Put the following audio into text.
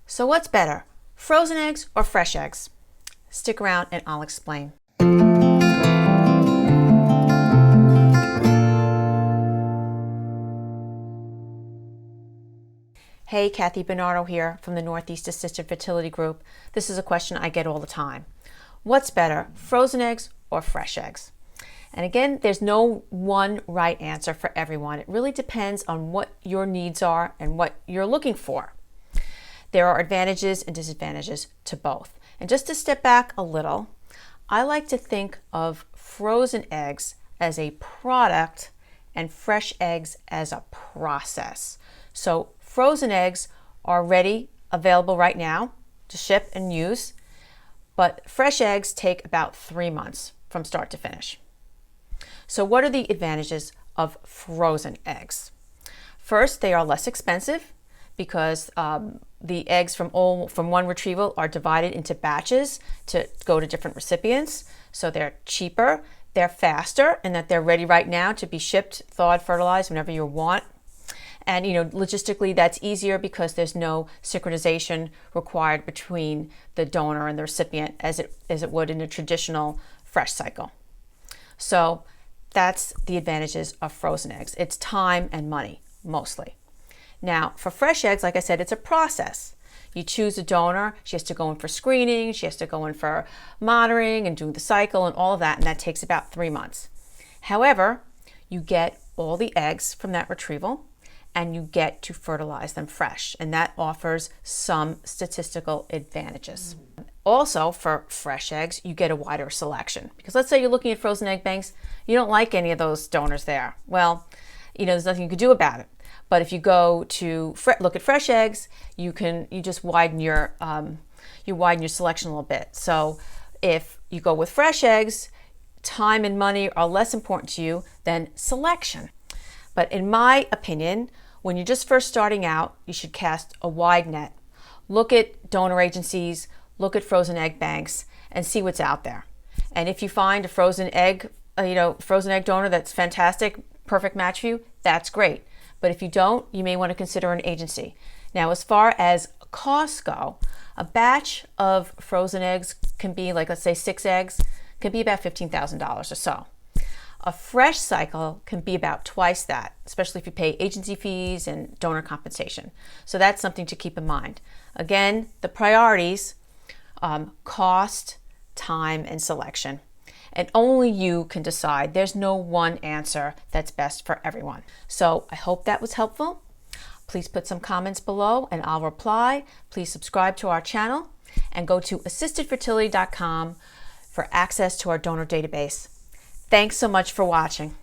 So what's better, frozen eggs or fresh eggs? Stick around and I'll explain. Hey, Kathy Benardo here from the Northeast Assisted Fertility Group. This is a question I get all the time. What's better, frozen eggs or fresh eggs? And again, there's no one right answer for everyone. It really depends on what your needs are and what you're looking for. There are advantages and disadvantages to both. And just to step back a little, I like to think of frozen eggs as a product and fresh eggs as a process. So frozen eggs are ready, available right now to ship and use, but fresh eggs take about 3 months from start to finish. So what are the advantages of frozen eggs? First, they are less expensive because the eggs from one retrieval are divided into batches to go to different recipients. So they're cheaper, they're faster, and that they're ready right now to be shipped, thawed, fertilized whenever you want. And logistically that's easier because there's no synchronization required between the donor and the recipient as it would in a traditional fresh cycle. So that's the advantages of frozen eggs. It's time and money, mostly. Now, for fresh eggs, like I said, it's a process. You choose a donor, she has to go in for screening, she has to go in for monitoring and do the cycle and all of that, and that takes about 3 months. However, you get all the eggs from that retrieval, and you get to fertilize them fresh, and that offers some statistical advantages. Also, for fresh eggs, you get a wider selection. Because let's say you're looking at frozen egg banks, you don't like any of those donors there. Well, there's nothing you can do about it. But if you go to look at fresh eggs, you just widen your selection a little bit. So if you go with fresh eggs, time and money are less important to you than selection. But in my opinion, when you're just first starting out, you should cast a wide net. Look at donor agencies, look at frozen egg banks, and see what's out there. And if you find a frozen egg donor that's fantastic, perfect match for you, that's great. But if you don't, you may want to consider an agency. Now, as far as costs go, a batch of frozen eggs can be, like, let's say 6 eggs, can be about $15,000 or so. A fresh cycle can be about twice that, especially if you pay agency fees and donor compensation. So that's something to keep in mind. Again, the priorities, cost, time, and selection. And only you can decide. There's no one answer that's best for everyone. So I hope that was helpful. Please put some comments below and I'll reply. Please subscribe to our channel and go to assistedfertility.com for access to our donor database. Thanks so much for watching.